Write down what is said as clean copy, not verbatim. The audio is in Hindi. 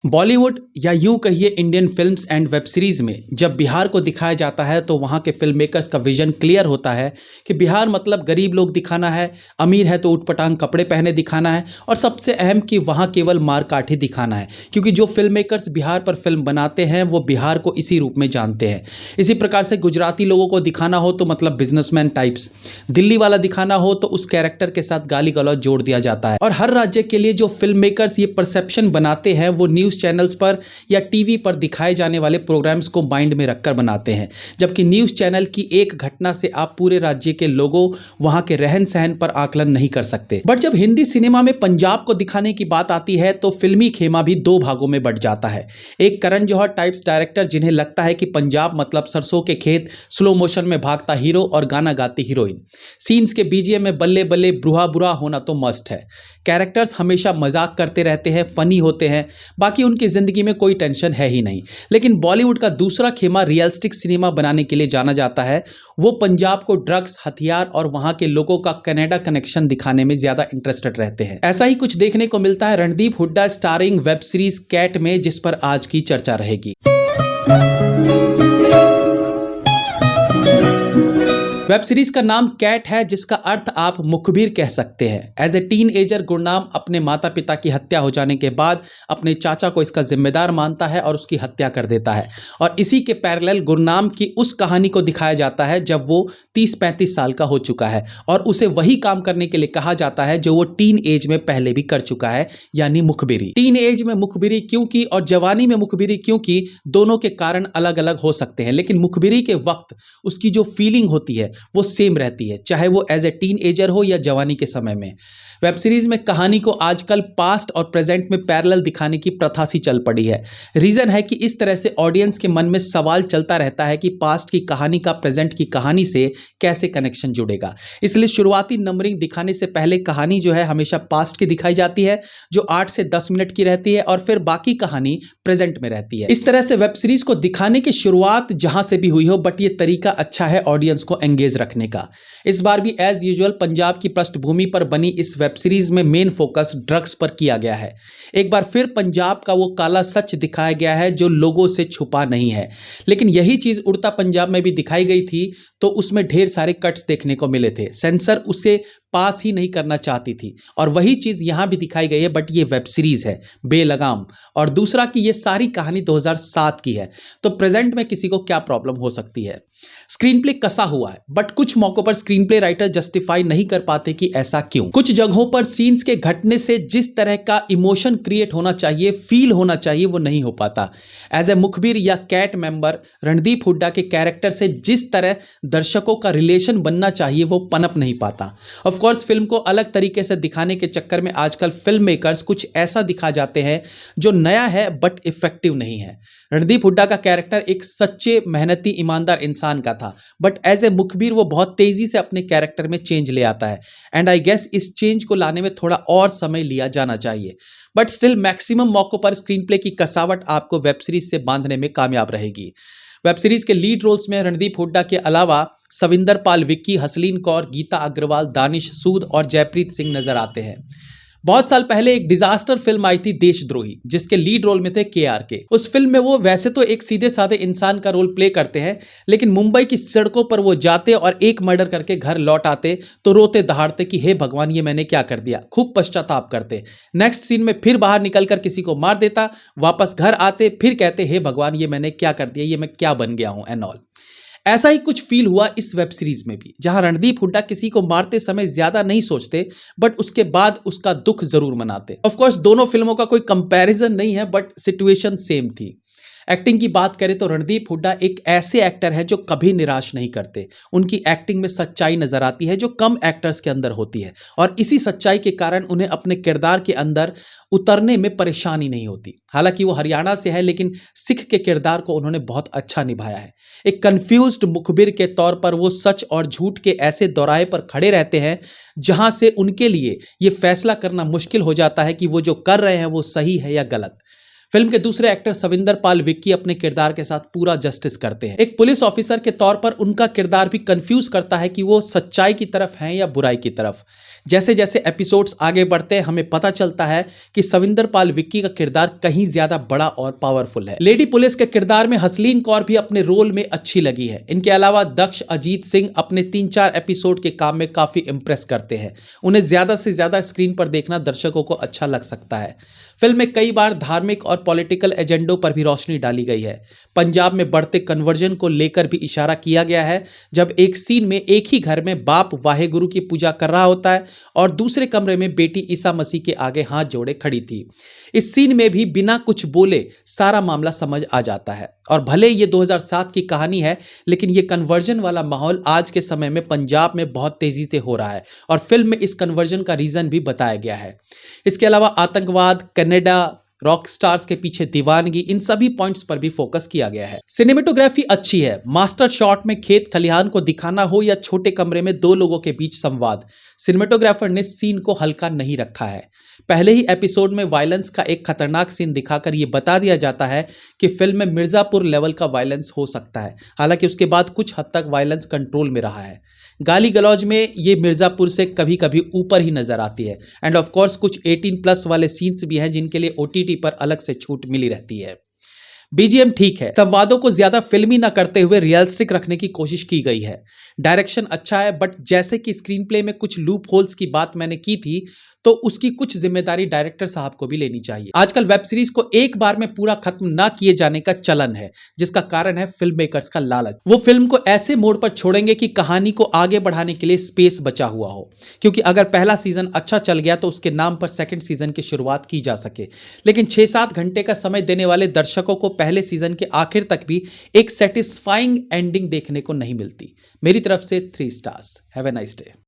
बॉलीवुड या यूं कहिए Indian films and web series में जब बिहार को दिखाया जाता है तो वहाँ के फिल्म मेकर्स का विजन क्लियर होता है कि बिहार मतलब गरीब लोग दिखाना है, अमीर है तो ऊटपटांग कपड़े पहने दिखाना है और सबसे अहम कि वहाँ केवल मार काट ही दिखाना है, क्योंकि जो फिल्म मेकर्स बिहार पर फिल्म बनाते हैं वो बिहार को इसी रूप में जानते हैं। इसी प्रकार से गुजराती लोगों को दिखाना हो तो मतलब बिजनेसमैन टाइप्स, दिल्ली वाला दिखाना हो तो उस कैरेक्टर के साथ गाली गलौज जोड़ दिया जाता है। और हर राज्य के लिए जो फिल्म मेकर्स ये परसेप्शन बनाते हैं वो न्यूज़ चैनल्स पर या टीवी पर दिखाए जाने वाले प्रोग्राम्स को माइंड में रखकर बनाते हैं, जबकि न्यूज़ चैनल की एक घटना से आप पूरे राज्य के लोगों, वहां के रहन सहन पर आकलन नहीं कर सकते। बट जब हिंदी सिनेमा में पंजाब को दिखाने की बात आती है तो फिल्मी खेमा भी दो भागों में बंट जाता है। एक करण जौहर टाइप्स डायरेक्टर जिन्हें लगता है कि पंजाब मतलब सरसों के खेत, स्लो मोशन में भागता हीरो और गाना गाती हीरोइन, सीन्स के बीजीएम में बल्ले बल्ले बुरा बुरा होना तो मस्ट है। कैरेक्टर्स हमेशा मजाक करते रहते हैं, फनी होते हैं, बाकी उनकी जिंदगी में कोई टेंशन है ही नहीं। लेकिन बॉलीवुड का दूसरा खेमा रियलिस्टिक सिनेमा बनाने के लिए जाना जाता है। वो पंजाब को ड्रग्स, हथियार और वहां के लोगों का कनाडा कनेक्शन दिखाने में ज्यादा इंटरेस्टेड रहते हैं। ऐसा ही कुछ देखने को मिलता है Randeep Hooda starring web series Cat में, जिस पर आज की चर्चा रहेगी। वेब सीरीज का नाम कैट है, जिसका अर्थ आप मुखबिर कह सकते हैं। As a teenager Gurnam अपने माता पिता की हत्या हो जाने के बाद अपने चाचा को इसका जिम्मेदार मानता है और उसकी हत्या कर देता है। और इसी के पैरेलल गुरनाम की उस कहानी को दिखाया जाता है जब वो 30-35 साल का हो चुका है और उसे वही काम करने के लिए कहा जाता है जो वो टीन एज में पहले भी कर चुका है, यानी मुखबिरी। टीन एज में मुखबिरी क्यों की और जवानी में मुखबिरी क्यों की, दोनों के कारण अलग अलग हो सकते हैं, लेकिन मुखबिरी के वक्त उसकी जो फीलिंग होती है वो सेम रहती है, चाहे वो एज ए टीन एजर हो या जवानी के समय में। वेब सीरीज में कहानी को आजकल पास्ट और प्रेजेंट में पैरेलल दिखाने की प्रथा सी चल पड़ी है। रीजन है कि इस तरह से ऑडियंस के मन में सवाल चलता रहता है कि पास्ट की कहानी का प्रेजेंट की कहानी से कैसे कनेक्शन जुड़ेगा। इसलिए शुरुआती नंबरिंग दिखाने से पहले कहानी जो है हमेशा पास्ट की दिखाई जाती है, जो 8 से 10 मिनट की रहती है, और फिर बाकी कहानी प्रेजेंट में रहती है। इस तरह से वेब सीरीज को दिखाने की शुरुआत जहां से भी हुई हो, बट ये तरीका अच्छा है ऑडियंस को एंगेज रखने का। इस बार भी एज यूजुअल पंजाब की पृष्ठभूमि पर बनी इस वेब सीरीज में मेन फोकस ड्रग्स पर किया गया है। एक बार फिर पंजाब का वो काला सच दिखाया गया है जो लोगों से छुपा नहीं है। लेकिन यही चीज उड़ता पंजाब में भी दिखाई गई थी तो उसमें ढेर सारे कट्स देखने को मिले थे। सेंसर उसे पास ही नहीं करना चाहती थी और वही चीज यहां भी दिखाई गई है, बट ये वेब सीरीज है बेलगाम। और दूसरा कि ये सारी कहानी 2007 की है, तो प्रेजेंट में किसी को क्या प्रॉब्लम हो सकती है। स्क्रीन प्ले कसा हुआ है, बट कुछ मौकों पर स्क्रीन प्ले राइटर जस्टिफाई नहीं कर पाते कि ऐसा क्यों। कुछ जगहों पर सीन्स के घटने से जिस तरह का इमोशन क्रिएट होना चाहिए, फील होना चाहिए, वो नहीं हो पाता। एज ए मुखबिर या कैट मेंबर रणदीप हुड्डा के कैरेक्टर से जिस तरह दर्शकों का रिलेशन बनना चाहिए वो पनप नहीं पाता। ऑफ कोर्स फिल्म को अलग तरीके से दिखाने के चक्कर में आजकल फिल्म मेकर्स कुछ ऐसा दिखा जाते हैं जो नया है बट इफेक्टिव नहीं है। रणदीप हुड्डा का कैरेक्टर एक सच्चे, मेहनती, ईमानदार इंसान का था, बट एज ए मुखबिर वो बहुत तेजी से अपने कैरेक्टर में चेंज ले आता है। एंड आई गेस इस चेंज को लाने में थोड़ा और समय लिया जाना चाहिए, बट स्टिल मैक्सिमम मौकों पर स्क्रीन प्ले की कसावट आपको वेब सीरीज से बांधने में कामयाब रहेगी। वेब सीरीज के लीड रोल्स में रणदीप हुड्डा के अलावा सविंदर पाल विक्की, हसलीन कौर, गीता अग्रवाल, दानिश सूद और जयप्रीत सिंह नजर आते हैं। बहुत साल पहले एक डिजास्टर फिल्म आई थी देशद्रोही, जिसके लीड रोल में थे के। उस फिल्म में वो वैसे तो एक सीधे साधे इंसान का रोल प्ले करते हैं, लेकिन मुंबई की सड़कों पर वो जाते और एक मर्डर करके घर लौट आते तो रोते दहाड़ते कि हे भगवान ये मैंने क्या कर दिया, खूब पश्चाताप करते। नेक्स्ट सीन में फिर बाहर निकलकर किसी को मार देता, वापस घर आते फिर कहते हे भगवान ये मैंने क्या कर दिया, ये मैं क्या बन गया हूं एंड ऑल। ऐसा ही कुछ फील हुआ इस वेब सीरीज में भी, जहां रणदीप हुड्डा किसी को मारते समय ज्यादा नहीं सोचते, बट उसके बाद उसका दुख जरूर मनाते। ऑफ कोर्स दोनों फिल्मों का कोई कंपैरिजन नहीं है, बट सिचुएशन सेम थी। एक्टिंग की बात करें तो रणदीप हुड्डा एक ऐसे एक्टर है जो कभी निराश नहीं करते। उनकी एक्टिंग में सच्चाई नजर आती है जो कम एक्टर्स के अंदर होती है, और इसी सच्चाई के कारण उन्हें अपने किरदार के अंदर उतरने में परेशानी नहीं होती। हालांकि वो हरियाणा से है, लेकिन सिख के किरदार को उन्होंने बहुत अच्छा निभाया है। एक कंफ्यूज्ड मुखबिर के तौर पर वो सच और झूठ के ऐसे दौराहे पर खड़े रहते हैं जहां से उनके लिए ये फैसला करना मुश्किल हो जाता है कि वो जो कर रहे हैं वो सही है या गलत। फिल्म के दूसरे एक्टर सविंदर पाल विक्की अपने किरदार के साथ पूरा जस्टिस करते हैं। एक पुलिस ऑफिसर के तौर पर उनका किरदार भी कंफ्यूज करता है कि वो सच्चाई की तरफ हैं या बुराई की तरफ। जैसे जैसे एपिसोड्स आगे बढ़ते हैं हमें पता चलता है कि सविंदर पाल विक्की का किरदार कहीं ज्यादा बड़ा और पावरफुल है। लेडी पुलिस के किरदार में हसलीन कौर भी अपने रोल में अच्छी लगी है। इनके अलावा दक्ष अजीत सिंह अपने 3-4 एपिसोड के काम में काफी इंप्रेस करते हैं। उन्हें ज्यादा से ज्यादा स्क्रीन पर देखना दर्शकों को अच्छा लग सकता है। फिल्म में कई बार धार्मिक और पॉलिटिकल एजेंडों पर भी रोशनी डाली गई है। पंजाब में बढ़ते कन्वर्जन को लेकर भी इशारा किया गया है, जब एक सीन में एक ही घर में बाप वाहेगुरु की पूजा कर रहा होता है और दूसरे कमरे में बेटी ईसा मसीह के आगे हाथ जोड़े खड़ी थी। इस सीन में भी बिना कुछ बोले सारा मामला समझ आ जाता है। और भले ये 2007 की कहानी है, लेकिन ये कन्वर्जन वाला माहौल आज के समय में पंजाब में बहुत तेजी से हो रहा है और फिल्म में इस कन्वर्जन का रीजन भी बताया गया है। इसके अलावा आतंकवाद, कनाडा, रॉक स्टार्स के पीछे दीवानगी, इन सभी पॉइंट्स पर भी फोकस किया गया है। सिनेमेटोग्राफी अच्छी है। मास्टर शॉट में खेत खलिहान को दिखाना हो या छोटे कमरे में दो लोगों के बीच संवाद, सिनेमेटोग्राफर ने सीन को हल्का नहीं रखा है। पहले ही एपिसोड में वायलेंस का एक खतरनाक सीन दिखाकर यह बता दिया जाता है कि फिल्म में मिर्जापुर लेवल का वायलेंस हो सकता है। हालांकि उसके बाद कुछ हद तक वायलेंस कंट्रोल में रहा है। गाली गलौज में ये मिर्जापुर से कभी कभी ऊपर ही नजर आती है। एंड ऑफ कोर्स कुछ 18+ वाले सीन्स भी हैं जिनके लिए OTT पर अलग से छूट मिली रहती है। BGM ठीक है। संवादों को ज्यादा फिल्मी ना करते हुए रियलिस्टिक रखने की कोशिश की गई है। डायरेक्शन अच्छा है, बट जैसे कि स्क्रीन प्ले में कुछ लूप होल्स की बात मैंने की थी, तो उसकी कुछ जिम्मेदारी डायरेक्टर साहब को भी लेनी चाहिए। आजकल वेब सीरीज को एक बार में पूरा खत्म ना किए जाने का चलन है, जिसका कारण है फिल्म मेकर्स का लालच। वो फिल्म को ऐसे मोड पर छोड़ेंगे कि कहानी को आगे बढ़ाने के लिए स्पेस बचा हुआ हो, क्योंकि अगर पहला सीजन अच्छा चल गया तो उसके नाम पर सेकंड सीजन की शुरुआत की जा सके। लेकिन 6-7 घंटे का समय देने वाले दर्शकों को पहले सीजन के आखिर तक भी एक सेटिस्फाइंग एंडिंग देखने को नहीं मिलती। मेरी तरफ से 3 stars. Have a nice day.